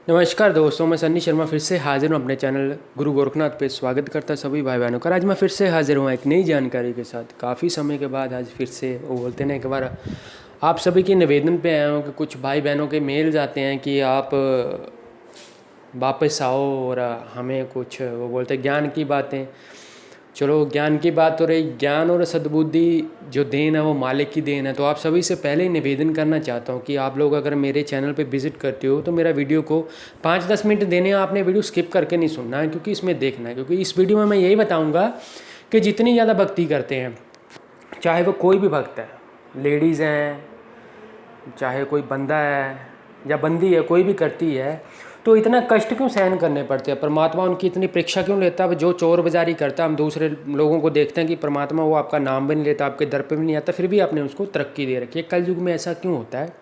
नमस्कार दोस्तों, मैं सन्नी शर्मा फिर से हाजिर हूँ अपने चैनल गुरु गोरखनाथ पे। स्वागत करता सभी भाई बहनों का। आज मैं फिर से हाजिर हूँ एक नई जानकारी के साथ। काफ़ी समय के बाद आज फिर से वो बोलते हैं एक बार आप सभी के निवेदन पे आया हूँ कि कुछ भाई बहनों के मेल्स आते हैं कि आप वापस आओ और हमें कुछ वो बोलते हैं ज्ञान की बातें। चलो, ज्ञान की बात हो रही, ज्ञान और सद्बुद्धि जो देन है वो मालिक की देन है। तो आप सभी से पहले ही निवेदन करना चाहता हूँ कि आप लोग अगर मेरे चैनल पे विजिट करते हो तो मेरा वीडियो को 5-10 मिनट देने हैं। आपने वीडियो स्किप करके नहीं सुनना है, क्योंकि इसमें देखना है। क्योंकि इस वीडियो में मैं यही बताऊँगा कि जितनी ज़्यादा भक्ति करते हैं, चाहे वो कोई भी भक्त है, लेडीज़ हैं, चाहे कोई बंदा है या बंदी है, कोई भी करती है, तो इतना कष्ट क्यों सहन करने पड़ते हैं? परमात्मा उनकी इतनी परीक्षा क्यों लेता है? जो चोर बाजारी करता है, हम दूसरे लोगों को देखते हैं कि परमात्मा वो आपका नाम भी नहीं लेता, आपके दर पे भी नहीं आता, फिर भी आपने उसको तरक्की दे रखी है। कलयुग में ऐसा क्यों होता है?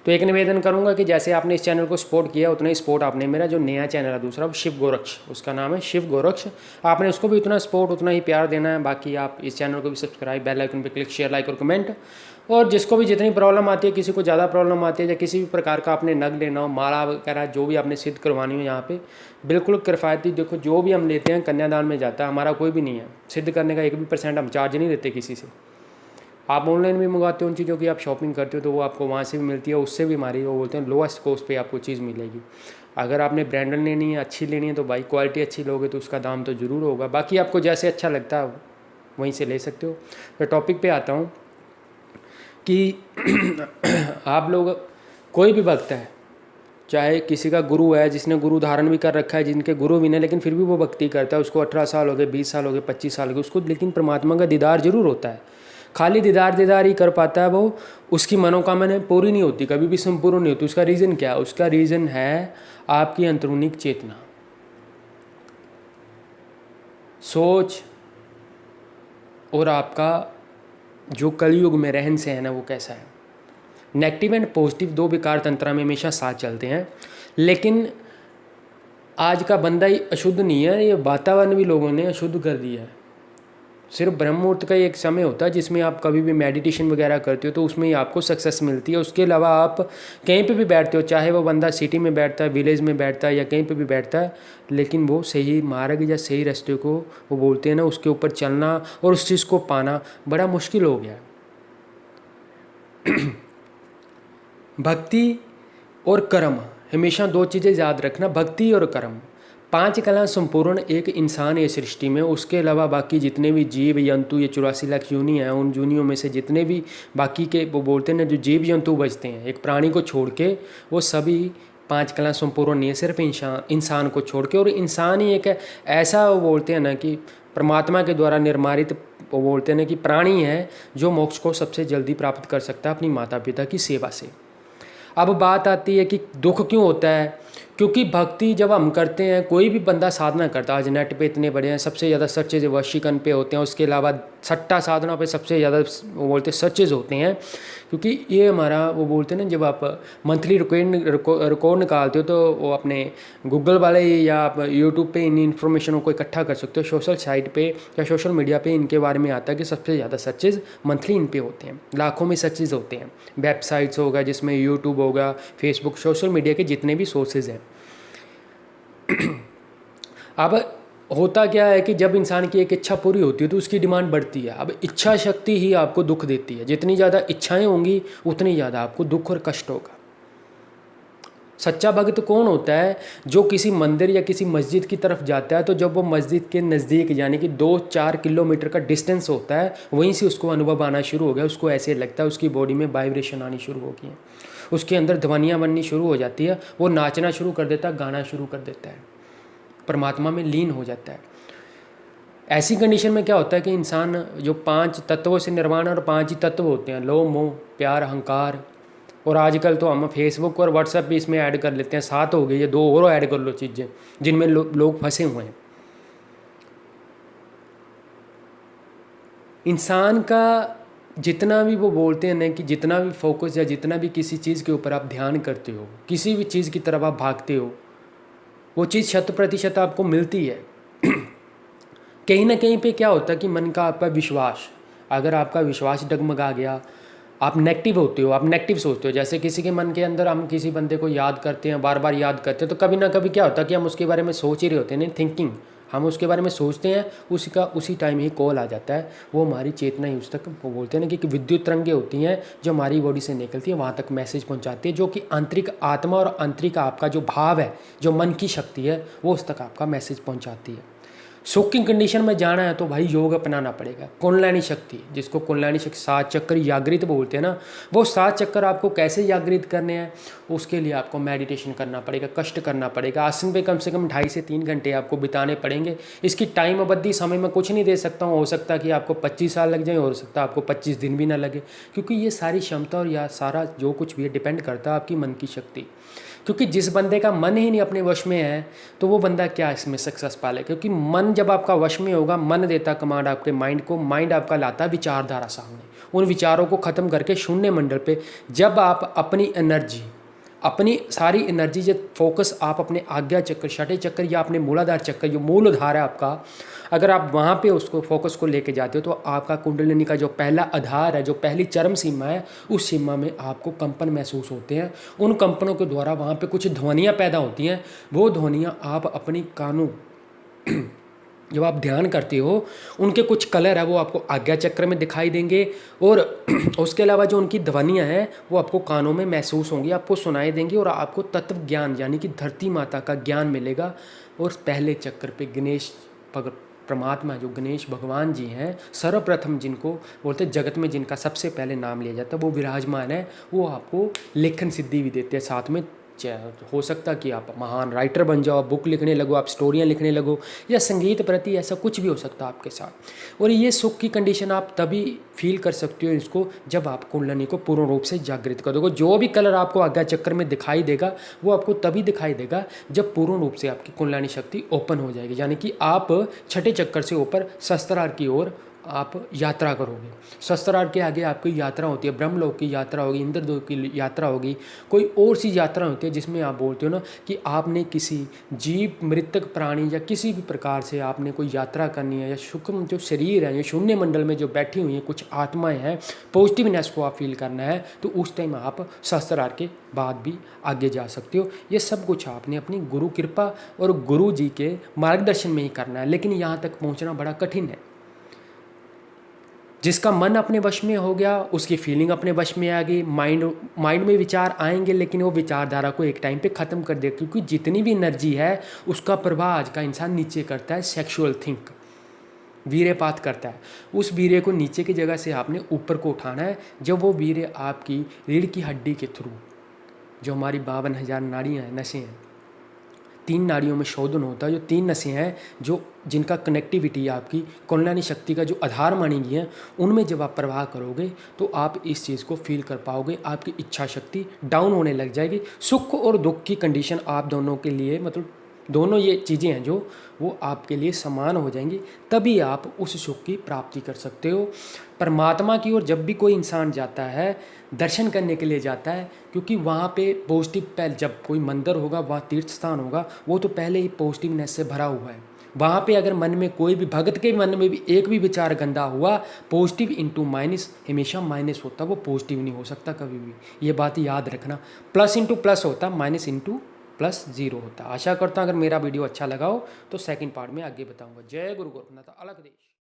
तो एक निवेदन करूंगा कि जैसे आपने इस चैनल को सपोर्ट किया, उतना ही सपोर्ट आपने मेरा जो नया चैनल है दूसरा, वो शिव गोरक्ष, उसका नाम है शिव गोरक्ष, आपने उसको भी उतना सपोर्ट, उतना ही प्यार देना है। बाकी आप इस चैनल को भी सब्सक्राइब, बेल आइकन पे क्लिक, शेयर, लाइक और कमेंट। और जिसको भी जितनी प्रॉब्लम आती है, किसी को ज़्यादा प्रॉब्लम आती है या किसी भी प्रकार का आपने नग लेना हो, माला वगैरह जो भी आपने सिद्ध करवानी हो, यहाँ पे बिल्कुल किफ़ायती। देखो, जो भी हम लेते हैं कन्यादान में जाता है, हमारा कोई भी नहीं है। सिद्ध करने का 1 भी % हम चार्ज नहीं लेते किसी से। आप ऑनलाइन भी मंगवाते हो उन चीज़ों की, आप शॉपिंग करते हो तो वो आपको वहाँ से भी मिलती है, उससे भी हमारी वो बोलते हैं लोएस्ट कॉस्ट पे आपको चीज़ मिलेगी। अगर आपने ब्रांडेड लेनी है, अच्छी लेनी है, तो भाई क्वालिटी अच्छी लोगे तो उसका दाम तो ज़रूर होगा। बाकी आपको जैसे अच्छा लगता है वहीं से ले सकते हो। तो टॉपिक पे आता हूँ कि आप लोग, कोई भी भक्त है, चाहे किसी का गुरु है जिसने गुरु धारण भी कर रखा है, जिनके गुरु भी नहीं, लेकिन फिर भी वो भक्ति करता है, उसको 18 साल हो गए, 20 साल हो गए, 25 साल हो गए, उसको लेकिन परमात्मा का दीदार जरूर होता है। खाली दीदार ही कर पाता है वो, उसकी मनोकामना पूरी नहीं होती, कभी भी संपूर्ण नहीं होती। उसका रीज़न क्या है? उसका रीज़न है आपकी अंतरूनी चेतना, सोच, और आपका जो कलयुग में रहन सहन है वो कैसा है। नेगेटिव एंड पॉजिटिव 2 विकार तंत्र में हमेशा साथ चलते हैं, लेकिन आज का बंदा ही अशुद्ध नहीं है, ये वातावरण भी लोगों ने अशुद्ध कर दिया है। सिर्फ ब्रह्म मुहूर्त का एक समय होता है जिसमें आप कभी भी मेडिटेशन वगैरह करते हो तो उसमें ही आपको सक्सेस मिलती है। उसके अलावा आप कहीं पे भी बैठते हो, चाहे वो बंदा सिटी में बैठता है, विलेज में बैठता है या कहीं पे भी बैठता है, लेकिन वो सही मार्ग या सही रास्ते को वो बोलते हैं ना, उसके ऊपर चलना और उस चीज़ को पाना बड़ा मुश्किल हो गया। भक्ति और कर्म, हमेशा 2 चीज़ें याद रखना, भक्ति और कर्म। 5 कला संपूर्ण एक इंसान है सृष्टि में। उसके अलावा बाकी जितने भी जीव जंतु, ये 84 लाख योनि हैं, उन योनियों में से जितने भी बाकी के वो बोलते हैं ना, जो जीव जंतु बचते हैं एक प्राणी को छोड़ के, वो सभी 5 कला संपूर्ण नहीं है, सिर्फ इंसान को छोड़ के। और इंसान ही एक ऐसा वो बोलते हैं ना कि परमात्मा के द्वारा निर्मारित वो बोलते हैं ना कि प्राणी है जो मोक्ष को सबसे जल्दी प्राप्त कर सकता है अपनी माता पिता की सेवा से। अब बात आती है कि दुख क्यों होता है? क्योंकि भक्ति जब हम करते हैं, कोई भी बंदा साधना करता है, आज नेट पे इतने बड़े हैं, सबसे ज़्यादा सर्चेज वशीकरण पे होते हैं, उसके अलावा सट्टा साधना पे सबसे ज़्यादा वो बोलते हैं सर्चेज होते हैं। क्योंकि ये हमारा वो बोलते हैं ना, जब आप मंथली रिकॉर्ड निकालते हो तो वो अपने गूगल वाले या आप यूट्यूब पे इन इन्फॉर्मेशनों को इकट्ठा कर सकते हो। सोशल साइट पे या सोशल मीडिया पे इनके बारे में आता है कि सबसे ज़्यादा सर्चेज मंथली इन पे होते हैं, लाखों में सर्चेज होते हैं। वेबसाइट्स होगा, जिसमें यूट्यूब होगा, फेसबुक, सोशल मीडिया के जितने भी सोर्सेज हैं। अब होता क्या है कि जब इंसान की एक इच्छा पूरी होती है तो उसकी डिमांड बढ़ती है। अब इच्छा शक्ति ही आपको दुख देती है। जितनी ज़्यादा इच्छाएं होंगी उतनी ज़्यादा आपको दुख और कष्ट होगा। सच्चा भक्त कौन होता है? जो किसी मंदिर या किसी मस्जिद की तरफ जाता है, तो जब वो मस्जिद के नज़दीक, यानी कि 2-4 किलोमीटर का डिस्टेंस होता है, वहीं से उसको अनुभव आना शुरू हो गया। उसको ऐसे लगता है, उसकी बॉडी में वाइब्रेशन आनी शुरू हो गई है, उसके अंदर ध्वनियाँ बननी शुरू हो जाती है, वो नाचना शुरू कर देता है, गाना शुरू कर देता है, परमात्मा में लीन हो जाता है। ऐसी कंडीशन में क्या होता है कि इंसान जो 5 तत्वों से निर्माण, और 5 ही तत्व होते हैं, लोभ, मोह, प्यार, अहंकार, और आजकल तो हम फेसबुक और व्हाट्सएप भी इसमें ऐड कर लेते हैं, 7 हो गई, ये 2 और ऐड कर लो चीज़ें जिनमें लोग फंसे हुए हैं। इंसान का जितना भी वो बोलते हैं ना कि जितना भी फोकस या जितना भी किसी चीज़ के ऊपर आप ध्यान करते हो, किसी भी चीज़ की तरफ आप भागते हो, वो चीज़ 100% आपको मिलती है। कहीं ना कहीं पे क्या होता है कि मन का आपका विश्वास, अगर आपका विश्वास डगमगा गया, आप नेगेटिव होते हो, आप नेगेटिव सोचते हो। जैसे किसी के मन के अंदर हम किसी बंदे को याद करते हैं, बार बार याद करते हैं, तो कभी ना कभी क्या होता है कि हम उसके बारे में सोच ही रहे होते हैं, नहीं थिंकिंग, हम उसके बारे में सोचते हैं, उसी टाइम ही कॉल आ जाता है, वो हमारी चेतना ही उस तक, वो बोलते हैं ना कि विद्युत तरंगें होती हैं जो हमारी बॉडी से निकलती है, वहाँ तक मैसेज पहुँचाती है, जो कि आंतरिक आत्मा और आंतरिक आपका जो भाव है, जो मन की शक्ति है, वो उस तक आपका मैसेज पहुँचाती है। सुख की कंडीशन में जाना है तो भाई योग अपनाना पड़ेगा। कुंडलिनी शक्ति, जिसको कुंडलिनी शक्ति 7 चक्कर जागृत बोलते हैं ना, वो 7 चक्कर आपको कैसे जागृत करने हैं, उसके लिए आपको मेडिटेशन करना पड़ेगा, कष्ट करना पड़ेगा, आसन पे कम से कम 2.5 से 3 घंटे आपको बिताने पड़ेंगे। इसकी टाइम अवधि समय में कुछ नहीं दे सकता हूँ, हो सकता है कि आपको 25 साल लग जाए, हो सकता है आपको 25 दिन भी ना लगे, क्योंकि ये सारी क्षमता और या सारा जो कुछ भी है डिपेंड करता है आपकी मन की शक्ति। क्योंकि जिस बंदे का मन ही नहीं अपने वश में है तो वो बंदा क्या इसमें सक्सेस पाले, क्योंकि मन जब आपका वश में होगा, मन देता कमांड आपके माइंड को, माइंड आपका लाता है विचारधारा सामने, उन विचारों को ख़त्म करके शून्य मंडल पे जब आप अपनी एनर्जी, अपनी सारी एनर्जी जब फोकस आप अपने आज्ञा चक्र, छठे चक्र या अपने मूलाधार चक्र, जो मूल आधार है आपका, अगर आप वहाँ पे उसको फोकस को लेके जाते हो तो आपका कुंडलिनी का जो पहला आधार है, जो पहली चरम सीमा है, उस सीमा में आपको कंपन महसूस होते हैं। उन कंपनों के द्वारा वहाँ पे कुछ ध्वनियाँ पैदा होती हैं, वो ध्वनियाँ आप अपनी कानों जब आप ध्यान करते हो, उनके कुछ कलर है वो आपको आज्ञा चक्र में दिखाई देंगे, और उसके अलावा जो उनकी ध्वनियाँ हैं वो आपको कानों में महसूस होंगी, आपको सुनाई देंगी, और आपको तत्व ज्ञान यानी कि धरती माता का ज्ञान मिलेगा। और पहले चक्कर पे गणेश परमात्मा, जो गणेश भगवान जी हैं, सर्वप्रथम जिनको बोलते हैं जगत में जिनका सबसे पहले नाम लिया जाता है, वो विराजमान है, वो आपको लेखन सिद्धि भी देते हैं साथ में। हो सकता कि आप महान राइटर बन जाओ, बुक लिखने लगो, आप स्टोरियाँ लिखने लगो, या संगीत प्रति ऐसा कुछ भी हो सकता है आपके साथ। और ये सुख की कंडीशन आप तभी फील कर सकते हो इसको जब आप कुंडलिनी को पूर्ण रूप से जागृत कर दोगे। जो भी कलर आपको आज्ञा चक्र में दिखाई देगा वो आपको तभी दिखाई देगा जब पूर्ण रूप से आपकी कुंडलिनी शक्ति ओपन हो जाएगी, यानी कि आप छठे चक्कर से ऊपर सहस्त्रार की ओर आप यात्रा करोगे। सहस्त्रार के आगे आपकी यात्रा होती है, ब्रह्मलोक की यात्रा होगी, इंद्रलोक की यात्रा होगी, कोई और सी यात्रा होती है जिसमें आप बोलते हो ना कि आपने किसी जीव, मृतक प्राणी या किसी भी प्रकार से आपने कोई यात्रा करनी है, या सूक्ष्म जो शरीर है, या शून्य मंडल में जो बैठी हुई हैं कुछ आत्माएं हैं, पॉजिटिवनेस को आप फील करना है, तो उस टाइम आप सहस्त्रार के बाद भी आगे जा सकते हो। ये सब कुछ आपने अपनी गुरु कृपा और गुरु जी के मार्गदर्शन में ही करना है, लेकिन यहाँ तक पहुँचना बड़ा कठिन है। जिसका मन अपने वश में हो गया, उसकी फीलिंग अपने वश में आ गई, माइंड में विचार आएंगे, लेकिन वो विचारधारा को एक टाइम पे ख़त्म कर दे, क्योंकि जितनी भी एनर्जी है उसका प्रभाव आज का इंसान नीचे करता है, सेक्सुअल थिंक, वीर्यपात करता है। उस वीर्य को नीचे की जगह से आपने ऊपर को उठाना है, जब वो वीर्य आपकी रीढ़ की हड्डी के थ्रू, जो हमारी 52,000 नाड़ियाँ हैं, नसें हैं, 3 नाड़ियों में शोधन होता है, जो 3 नसें हैं जो जिनका कनेक्टिविटी आपकी कुंडलिनी शक्ति का जो आधार मानी गई है, उनमें जब आप प्रवाह करोगे तो आप इस चीज़ को फील कर पाओगे, आपकी इच्छा शक्ति डाउन होने लग जाएगी। सुख और दुख की कंडीशन आप दोनों के लिए, मतलब दोनों ये चीज़ें हैं जो वो आपके लिए समान हो जाएंगी, तभी आप उस सुख की प्राप्ति कर सकते हो। परमात्मा की ओर जब भी कोई इंसान जाता है, दर्शन करने के लिए जाता है, क्योंकि वहाँ पे पॉजिटिव, पहले जब कोई मंदिर होगा, वहाँ तीर्थ स्थान होगा, वो तो पहले ही पॉजिटिवनेस से भरा हुआ है। वहाँ पे अगर मन में कोई भी भगत के मन में भी एक भी विचार गंदा हुआ, पॉजिटिव इंटू माइनस हमेशा माइनस होता, वो पॉजिटिव नहीं हो सकता कभी भी, ये बात याद रखना। प्लस इंटू प्लस होता, माइनस इंटू प्लस 0 होता। आशा करता हूँ अगर मेरा वीडियो अच्छा लगा हो तो सेकंड पार्ट में आगे बताऊँगा। जय गुरु गोरखनाथ, अलग देश।